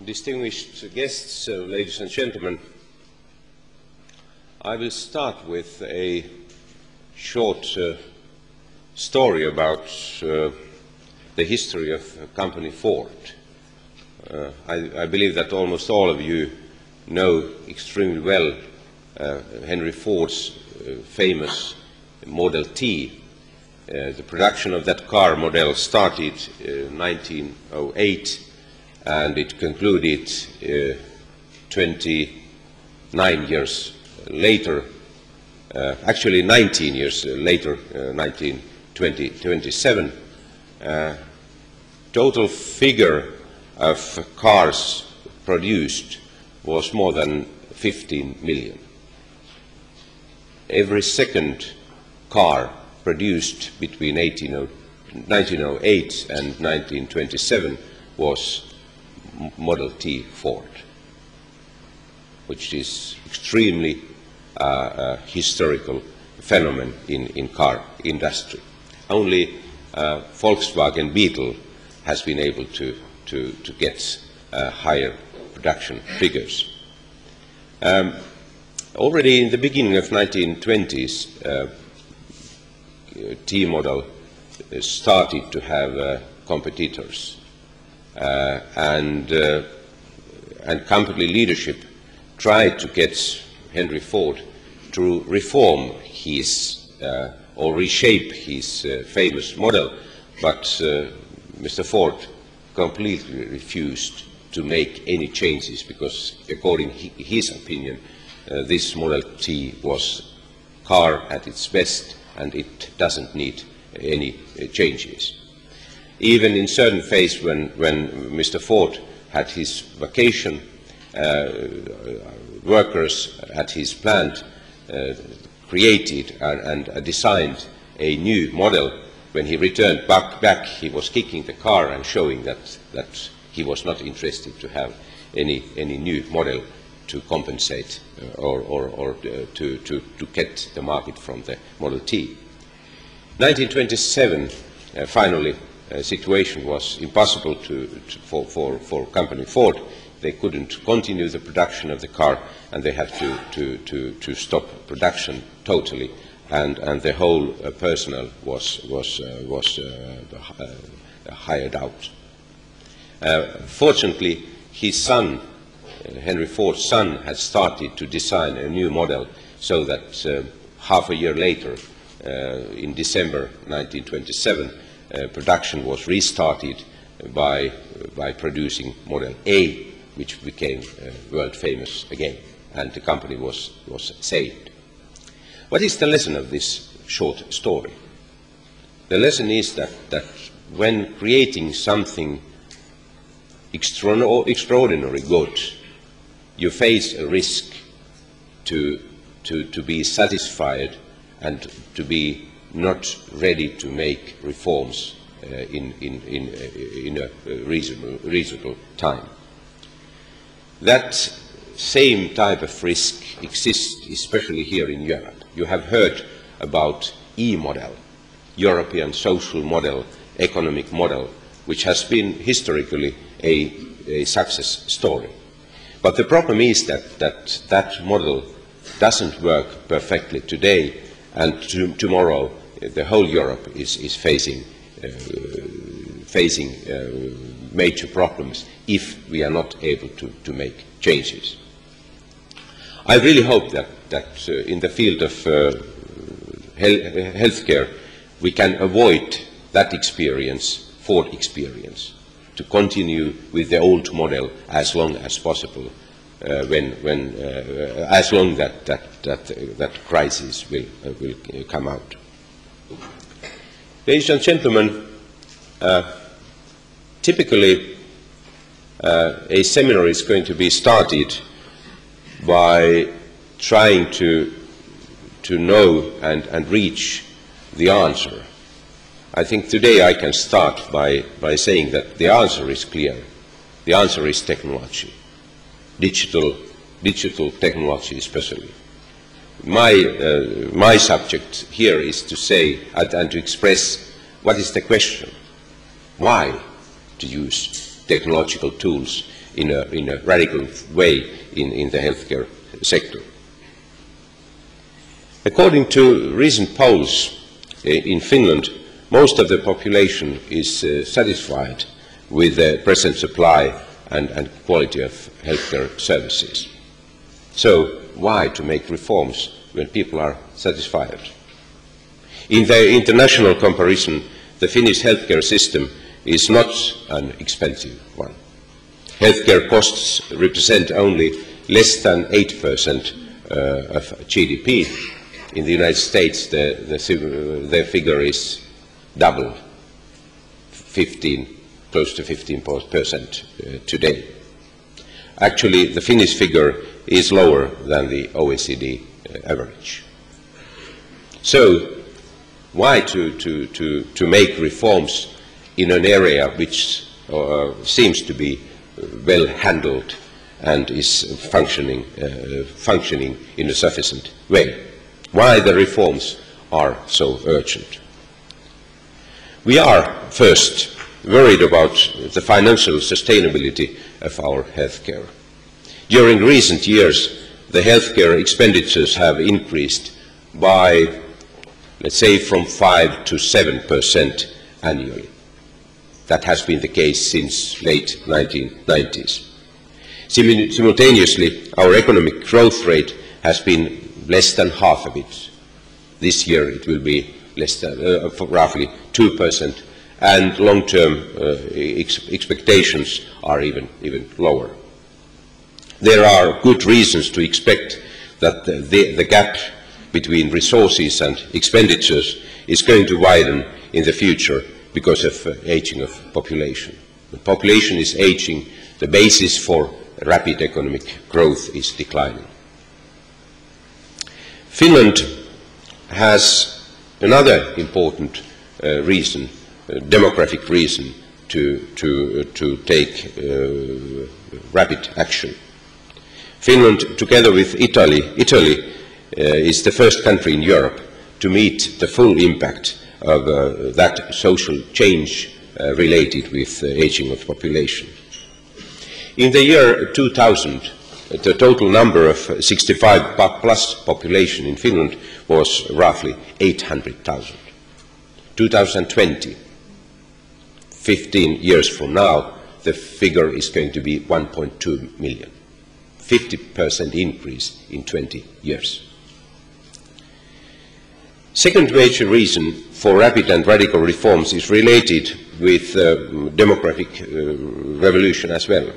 Distinguished guests, ladies and gentlemen, I will start with a short story about the history of company Ford. I believe that almost all of you know extremely well Henry Ford's famous Model T. The production of that car model started in 1908 and it concluded 29 years later, actually 19 years later, 1927. Total figure of cars produced was more than 15 million. Every second car produced between 1908 and 1927 was Model T Ford, which is extremely historical phenomenon in car industry. Only Volkswagen Beetle has been able to get higher production figures. Already in the beginning of 1920s, T model started to have competitors. And company leadership tried to get Henry Ford to reform his or reshape his famous model, but Mr. Ford completely refused to make any changes because, according to his opinion, this Model T was car at its best and it doesn't need any changes. Even in certain phase when Mr. Ford had his vacation, workers at his plant created and designed a new model. When he returned back, he was kicking the car and showing that he was not interested to have any new model to compensate or to get the market from the Model T. 1927, finally, situation was impossible for company Ford. They couldn't continue the production of the car, and they had to stop production totally, and the whole personnel was hired out. Fortunately, his son, Henry Ford's son, had started to design a new model, so that half a year later, in December 1927, production was restarted by producing Model A, which became world famous again, and the company was saved. What is the lesson of this short story? The lesson is that when creating something extraordinary good, you face a risk to be satisfied and to be not ready to make reforms in a reasonable time. That same type of risk exists especially here in Europe. You have heard about E-model, European social model, economic model, which has been historically a success story. But the problem is that model doesn't work perfectly today, and tomorrow the whole Europe is facing major problems if we are not able to make changes. I really hope that in the field of healthcare we can avoid that experience, Ford experience, to continue with the old model as long as possible, as long that crisis will come out. Ladies and gentlemen, typically a seminar is going to be started by trying to know and reach the answer. I think today I can start by saying that the answer is clear. The answer is technology, digital technology especially. My subject here is to say and to express what is the question. Why to use technological tools in a radical way in the healthcare sector. According to recent polls in Finland, most of the population is satisfied with the present supply and quality of healthcare services. So why to make reforms when people are satisfied? In the international comparison, the Finnish healthcare system is not an expensive one. Healthcare costs represent only less than 8% of GDP. In the United States, the figure is double, close to 15% today. Actually, the Finnish figure is lower than the OECD average. So, why to make reforms in an area which seems to be well handled and is functioning in a sufficient way? Why the reforms are so urgent? We are, first, worried about the financial sustainability of our healthcare. During recent years, the healthcare expenditures have increased by, let's say, from 5 to 7% annually. That has been the case since late 1990s. Simultaneously, our economic growth rate has been less than half of it. This year it will be less than, roughly 2%, and long-term expectations are even lower. There are good reasons to expect that the gap between resources and expenditures is going to widen in the future because of aging of population. The population is aging, the basis for rapid economic growth is declining. Finland has another important reason, demographic reason, to take rapid action. Finland, together with Italy is the first country in Europe to meet the full impact of that social change related with aging of population. In the year 2000, the total number of 65 plus population in Finland was roughly 800,000. 2020, 15 years from now, the figure is going to be 1.2 million. 50% increase in 20 years. Second major reason for rapid and radical reforms is related with demographic revolution as well.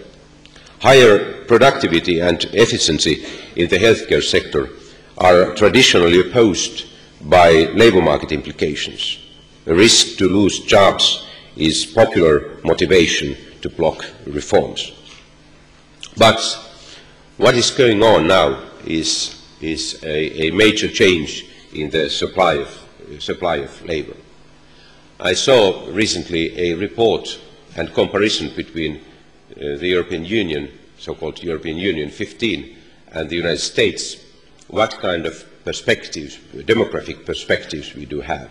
Higher productivity and efficiency in the healthcare sector are traditionally opposed by labor market implications. A risk to lose jobs is popular motivation to block reforms. But what is going on now is a major change in the supply of labor. I saw recently a report and comparison between the European Union, so-called European Union 15, and the United States, what kind of perspectives, demographic perspectives we do have.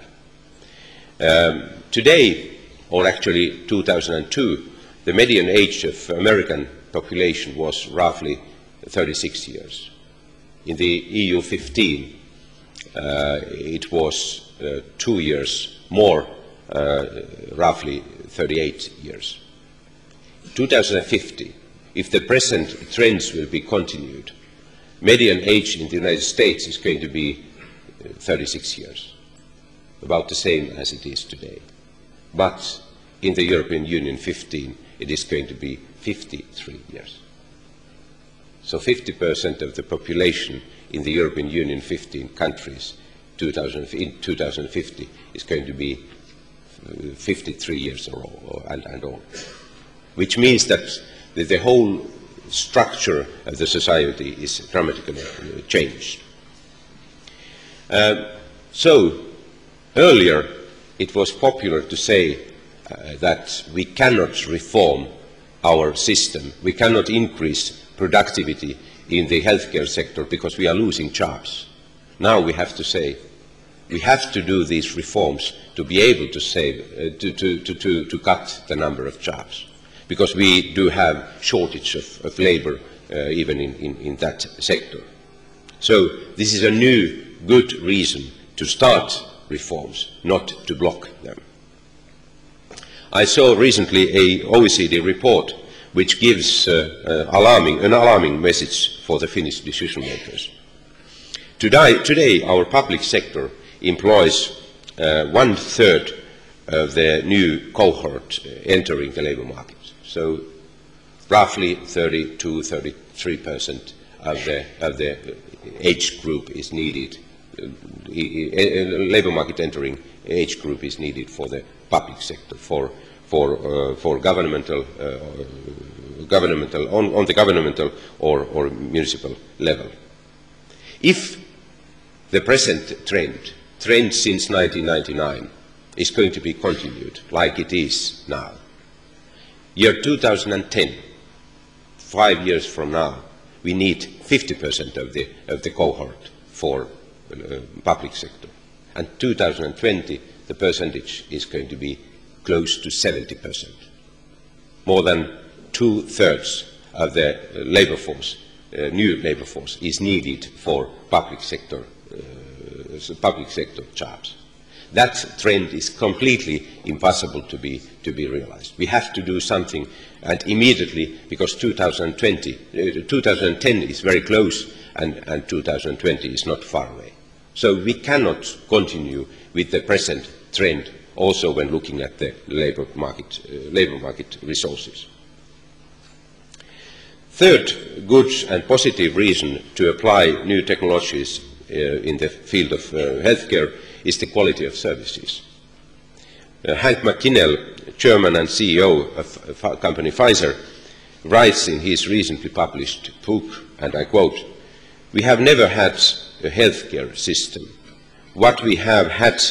Today, or actually 2002, the median age of American population was roughly 36 years. In the EU 15, it was 2 years more, roughly 38 years. 2050, if the present trends will be continued, median age in the United States is going to be 36 years, about the same as it is today. But in the European Union 15, it is going to be 53 years. So 50% of the population in the European Union 15 countries in 2050 is going to be 53 years and all. Which means that the whole structure of the society is dramatically changed. So earlier it was popular to say that we cannot reform our system, we cannot increase productivity in the healthcare sector because we are losing jobs. Now we have to say we have to do these reforms to be able to save, to cut the number of jobs. because we do have shortage of labor even in that sector. So this is a new good reason to start reforms, not to block them. I saw recently an OECD report which gives an alarming message for the Finnish decision makers. Today our public sector employs 1/3 of the new cohort entering the labour market. So roughly 32–33% of the age group is needed, labour market entering age group is needed for the public sector, for governmental, on the governmental or municipal level. If the present trend since 1999 is going to be continued like it is now, year 2010, 5 years from now, we need 50% of the cohort for public sector. And 2020, the percentage is going to be close to 70%. More than 2/3 of the labor force, new labor force, is needed for public sector jobs. That trend is completely impossible to be realized. We have to do something, and immediately, because 2010 is very close and 2020 is not far away. So we cannot continue with the present trend also when looking at the labor market resources. Third good and positive reason to apply new technologies in the field of healthcare is the quality of services. Hank McKinnell, chairman and CEO of company Pfizer, writes in his recently published book, and I quote, "We have never had a healthcare system. What we have had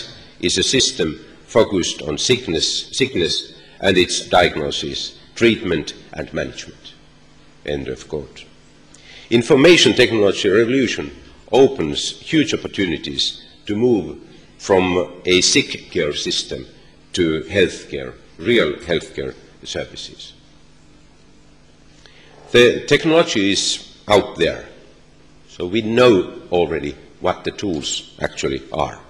is a system focused on sickness and its diagnosis, treatment and management." End of quote. Information technology revolution opens huge opportunities to move from a sick care system to healthcare, real healthcare services. The technology is out there, so we know already what the tools actually are.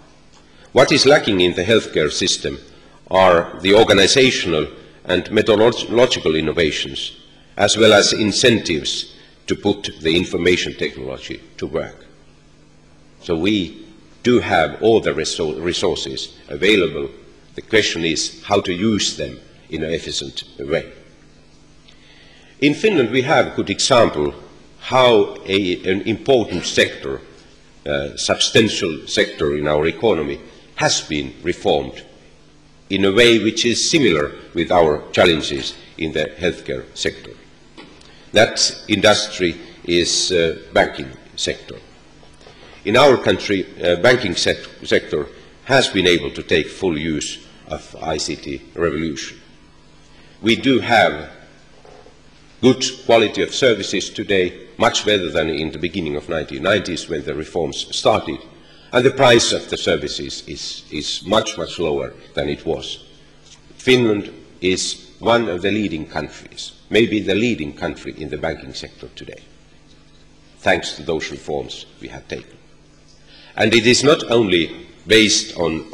What is lacking in the healthcare system are the organizational and methodological innovations, as well as incentives to put the information technology to work. So we do have all the resources available. The question is how to use them in an efficient way. In Finland we have a good example how an important sector, substantial sector in our economy, has been reformed in a way which is similar with our challenges in the healthcare sector. That industry is banking sector. In our country, banking sector has been able to take full use of ICT revolution. We do have good quality of services today, much better than in the beginning of 1990s when the reforms started, and the price of the services is much lower than it was. Finland is one of the leading countries, maybe the leading country in the banking sector today, thanks to those reforms we have taken. And it is not only based on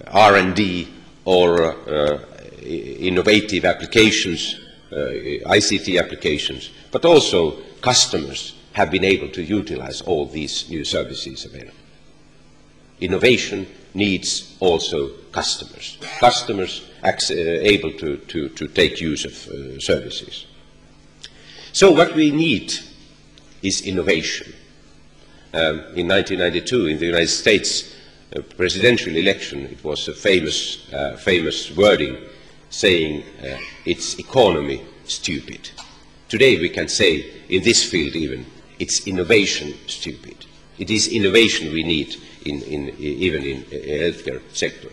R&D or innovative applications, ICT applications, but also customers have been able to utilize all these new services available. Innovation needs also customers. Customers able to take use of services. So what we need is innovation. In 1992, in the United States presidential election, it was a famous wording saying it's economy stupid. Today we can say, in this field even, it's innovation stupid. It is innovation we need even in healthcare sector.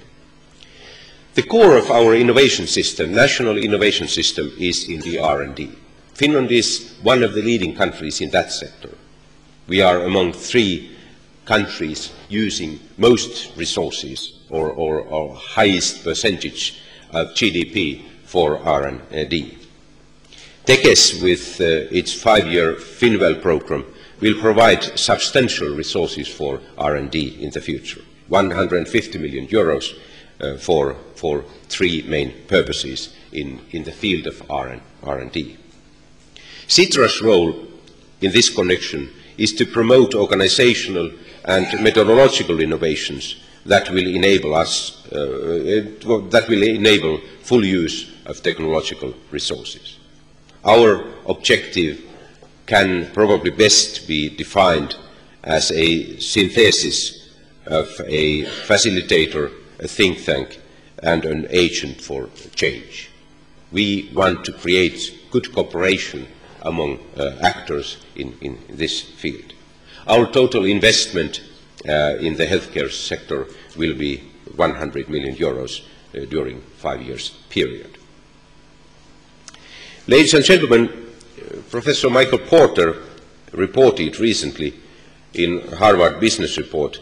The core of our innovation system, national innovation system, is in the R&D. Finland is one of the leading countries in that sector. We are among 3 countries using most resources or highest percentage of GDP for R&D. Tekes, with its 5-year Finwell program, will provide substantial resources for R&D in the future, 150 million euros for 3 main purposes in the field of R&D. Sitra's role in this connection is to promote organizational and methodological innovations that will enable full use of technological resources. Our objective can probably best be defined as a synthesis of a facilitator, a think tank, and an agent for change. We want to create good cooperation among actors in this field. Our total investment in the healthcare sector will be 100 million euros during 5 years period. Ladies and gentlemen, Professor Michael Porter reported recently in Harvard Business Report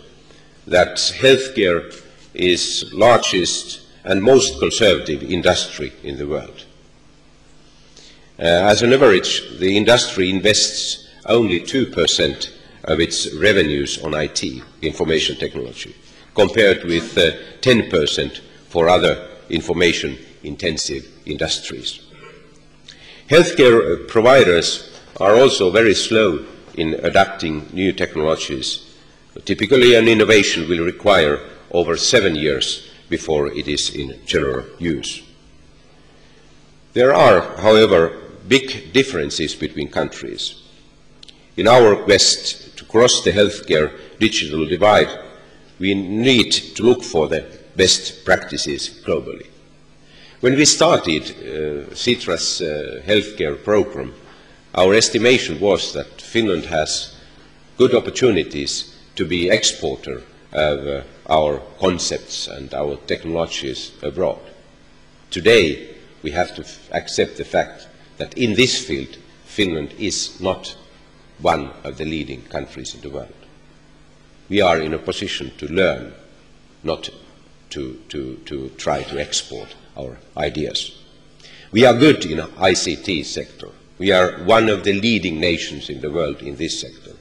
that healthcare is largest and most conservative industry in the world. As an average, the industry invests only 2% of its revenues on IT, information technology, compared with 10% for other information-intensive industries. Healthcare providers are also very slow in adapting new technologies. Typically, an innovation will require over 7 years before it is in general use. There are, however, big differences between countries. In our quest to cross the healthcare digital divide, we need to look for the best practices globally. When we started Sitra's healthcare program, our estimation was that Finland has good opportunities to be exporter of our concepts and our technologies abroad. Today, we have to accept the fact that in this field, Finland is not one of the leading countries in the world. We are in a position to learn, not to try to export our ideas. We are good in the ICT sector. We are one of the leading nations in the world in this sector.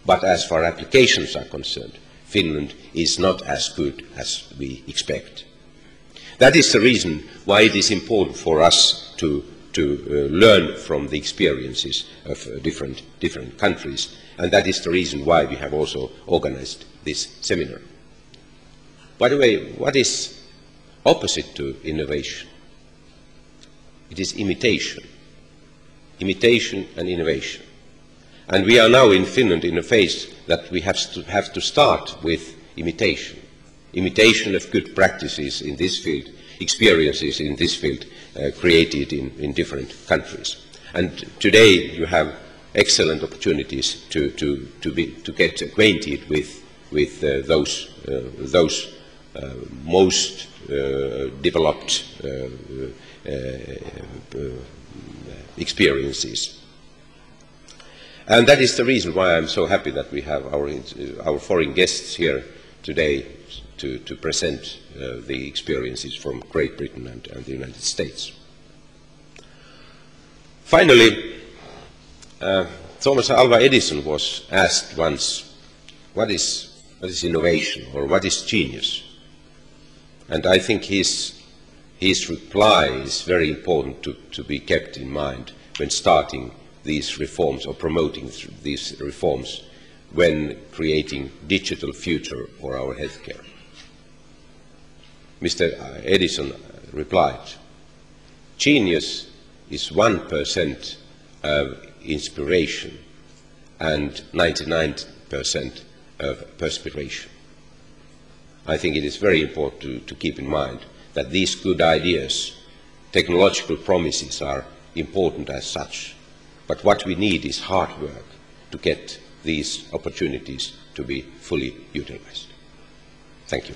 But as far as applications are concerned, Finland is not as good as we expect. That is the reason why it is important for us to learn from the experiences of different countries, and that is the reason why we have also organized this seminar. By the way, what is opposite to innovation? It is imitation. Imitation and innovation. And we are now in Finland in a phase that we have to start with imitation. Imitation of good practices in this field, experiences in this field created in different countries. And today you have excellent opportunities to get acquainted with those most developed experiences. And that is the reason why I'm so happy that we have our foreign guests here today to present the experiences from Great Britain and the United States. Finally, Thomas Alva Edison was asked once, what is innovation, or what is genius? And I think his reply is very important to be kept in mind when starting these reforms or promoting these reforms when creating digital future for our healthcare. Mr. Edison replied, genius is 1% of inspiration and 99% of perspiration. I think it is very important to keep in mind that these good ideas, technological promises are important as such, but what we need is hard work to get these opportunities to be fully utilized. Thank you.